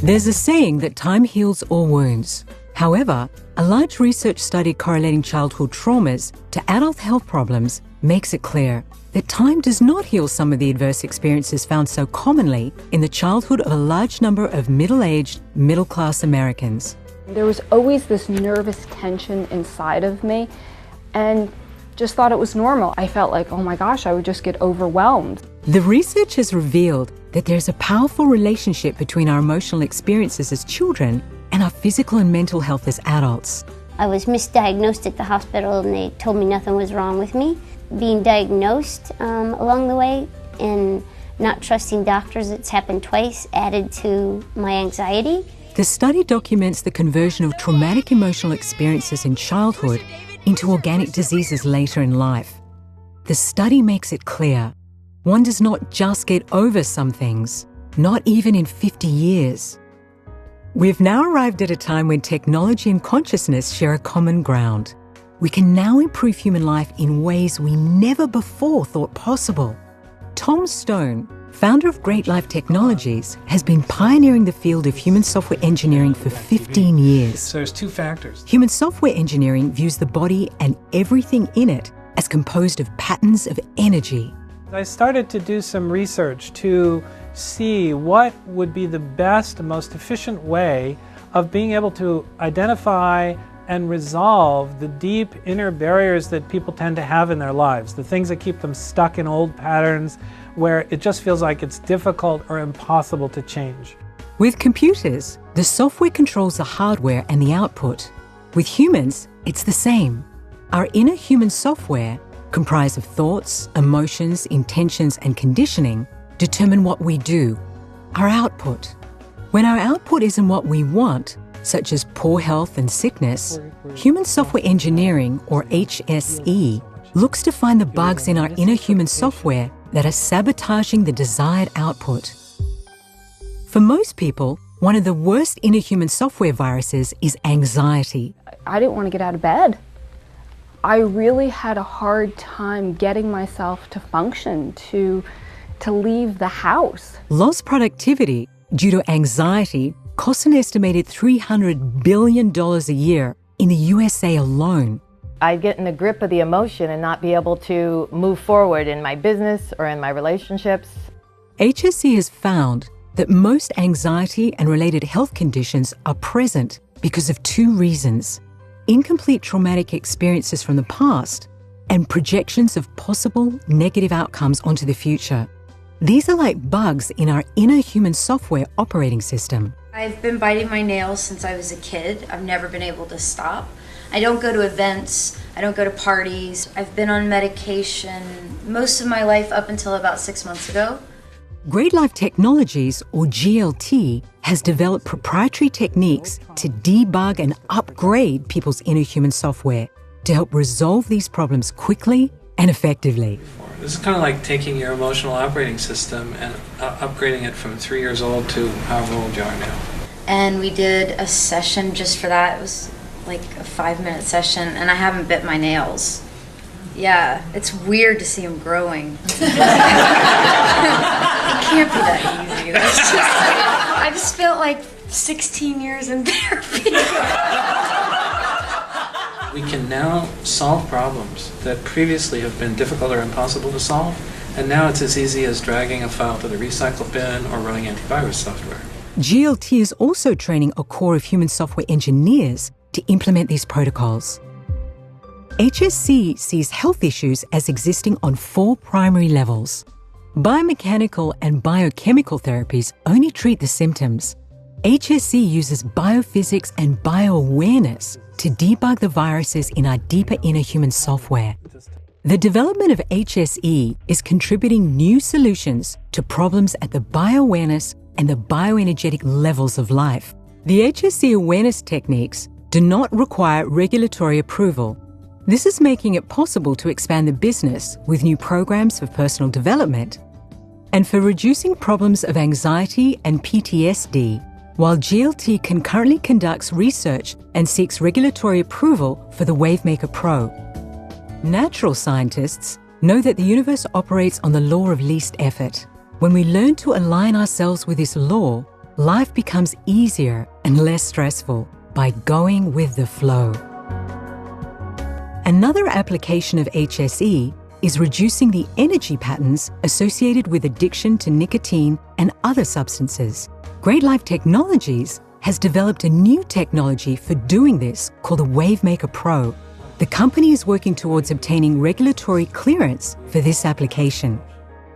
There's a saying that time heals all wounds. However, a large research study correlating childhood traumas to adult health problems makes it clear that time does not heal some of the adverse experiences found so commonly in the childhood of a large number of middle-aged, middle-class Americans. There was always this nervous tension inside of me and just thought it was normal. I felt like, oh my gosh, I would just get overwhelmed. The research has revealed that there's a powerful relationship between our emotional experiences as children and our physical and mental health as adults. I was misdiagnosed at the hospital and they told me nothing was wrong with me. Being diagnosed along the way and not trusting doctors, it's happened twice, added to my anxiety. The study documents the conversion of traumatic emotional experiences in childhood into organic diseases later in life. The study makes it clear one does not just get over some things, not even in 50 years. We've now arrived at a time when technology and consciousness share a common ground. We can now improve human life in ways we never before thought possible. Tom Stone, founder of Great Life Technologies, has been pioneering the field of human software engineering for 15 years. So there's two factors. Human software engineering views the body and everything in it as composed of patterns of energy. I started to do some research to see what would be the best, most efficient way of being able to identify and resolve the deep inner barriers that people tend to have in their lives, the things that keep them stuck in old patterns where it just feels like it's difficult or impossible to change. With computers, the software controls the hardware and the output. With humans, it's the same. Our inner human software, comprised of thoughts, emotions, intentions, and conditioning, determine what we do, our output. When our output isn't what we want, such as poor health and sickness, Human Software Engineering, or HSE, looks to find the bugs in our inner human software that are sabotaging the desired output. For most people, one of the worst inner human software viruses is anxiety. I didn't want to get out of bed. I really had a hard time getting myself to function, to leave the house. Lost productivity due to anxiety costs an estimated $300 billion a year in the USA alone. I'd get in the grip of the emotion and not be able to move forward in my business or in my relationships. HSE has found that most anxiety and related health conditions are present because of two reasons: incomplete traumatic experiences from the past and projections of possible negative outcomes onto the future. These are like bugs in our inner human software operating system. I've been biting my nails since I was a kid. I've never been able to stop. I don't go to events. I don't go to parties. I've been on medication most of my life up until about 6 months ago. Great Life Technologies, or GLT, has developed proprietary techniques to debug and upgrade people's inner human software to help resolve these problems quickly and effectively. This is kind of like taking your emotional operating system and upgrading it from 3 years old to however old you are now. And we did a session just for that. It was like a 5-minute session, and I haven't bit my nails. Yeah, it's weird to see them growing. It can't be that easy. I just felt like 16 years in therapy. We can now solve problems that previously have been difficult or impossible to solve, and now it's as easy as dragging a file to the recycle bin or running antivirus software. GLT is also training a core of human software engineers to implement these protocols. HSE sees health issues as existing on 4 primary levels. Biomechanical and biochemical therapies only treat the symptoms. HSE uses biophysics and bioawareness to debug the viruses in our deeper inner human software. The development of HSE is contributing new solutions to problems at the bioawareness and the bioenergetic levels of life. The HSE awareness techniques do not require regulatory approval. This is making it possible to expand the business with new programs for personal development and for reducing problems of anxiety and PTSD, while GLT concurrently conducts research and seeks regulatory approval for the Wavemaker Pro. Natural scientists know that the universe operates on the law of least effort. When we learn to align ourselves with this law, life becomes easier and less stressful by going with the flow. Another application of HSE is reducing the energy patterns associated with addiction to nicotine and other substances. Great Life Technologies has developed a new technology for doing this called the WaveMaker Pro. The company is working towards obtaining regulatory clearance for this application.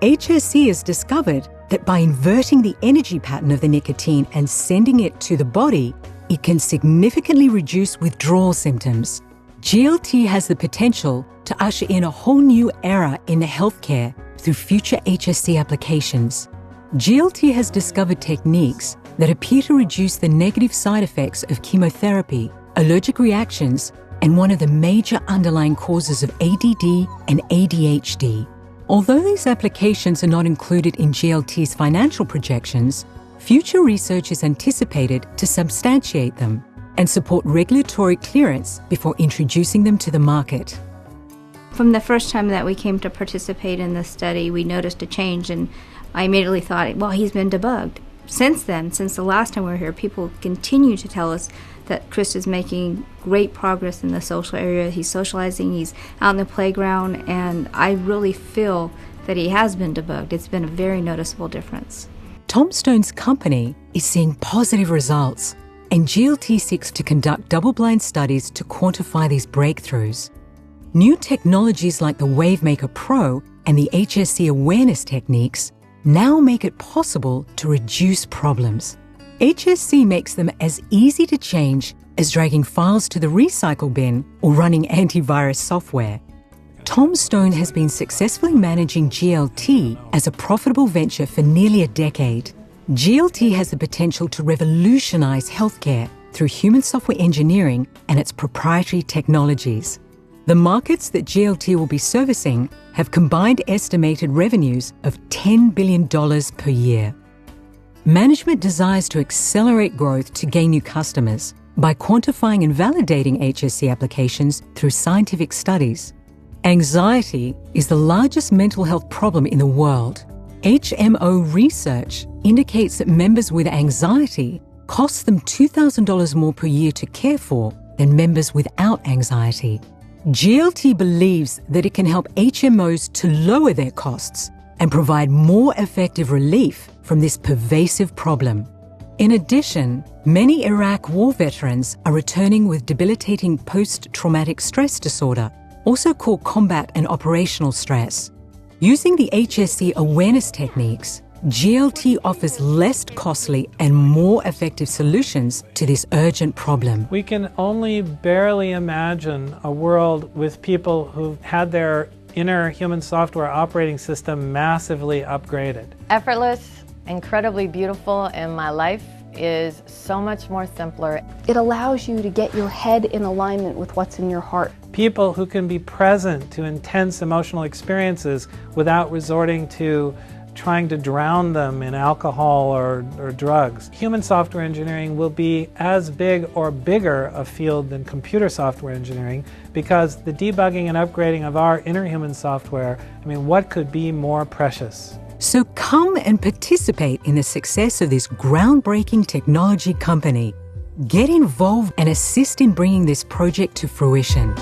HSE has discovered that by inverting the energy pattern of the nicotine and sending it to the body, it can significantly reduce withdrawal symptoms. GLT has the potential to usher in a whole new era in healthcare through future HSE applications. GLT has discovered techniques that appear to reduce the negative side effects of chemotherapy, allergic reactions, and one of the major underlying causes of ADD and ADHD. Although these applications are not included in GLT's financial projections, future research is anticipated to substantiate them and support regulatory clearance before introducing them to the market. From the first time that we came to participate in this study, we noticed a change, and I immediately thought, well, he's been debugged. Since then, since the last time we were here, people continue to tell us that Chris is making great progress in the social area. He's socializing, he's out in the playground, and I really feel that he has been debugged. It's been a very noticeable difference. Tom Stone's company is seeing positive results, and GLT seeks to conduct double-blind studies to quantify these breakthroughs. New technologies like the WaveMaker Pro and the HSE awareness techniques now make it possible to reduce problems. HSE makes them as easy to change as dragging files to the recycle bin or running antivirus software. Tom Stone has been successfully managing GLT as a profitable venture for nearly a decade. GLT has the potential to revolutionize healthcare through human software engineering and its proprietary technologies. The markets that GLT will be servicing have combined estimated revenues of $10 billion per year. Management desires to accelerate growth to gain new customers by quantifying and validating HSE applications through scientific studies. Anxiety is the largest mental health problem in the world. HMO research indicates that members with anxiety cost them $2,000 more per year to care for than members without anxiety. GLT believes that it can help HMOs to lower their costs and provide more effective relief from this pervasive problem. In addition, many Iraq war veterans are returning with debilitating post-traumatic stress disorder, also called combat and operational stress. Using the HSE awareness techniques, GLT offers less costly and more effective solutions to this urgent problem. We can only barely imagine a world with people who've had their inner human software operating system massively upgraded. Effortless, incredibly beautiful, and my life is so much more simpler. It allows you to get your head in alignment with what's in your heart. People who can be present to intense emotional experiences without resorting to trying to drown them in alcohol or drugs. Human software engineering will be as big or bigger a field than computer software engineering because the debugging and upgrading of our inner human software, I mean, what could be more precious? So come and participate in the success of this groundbreaking technology company. Get involved and assist in bringing this project to fruition.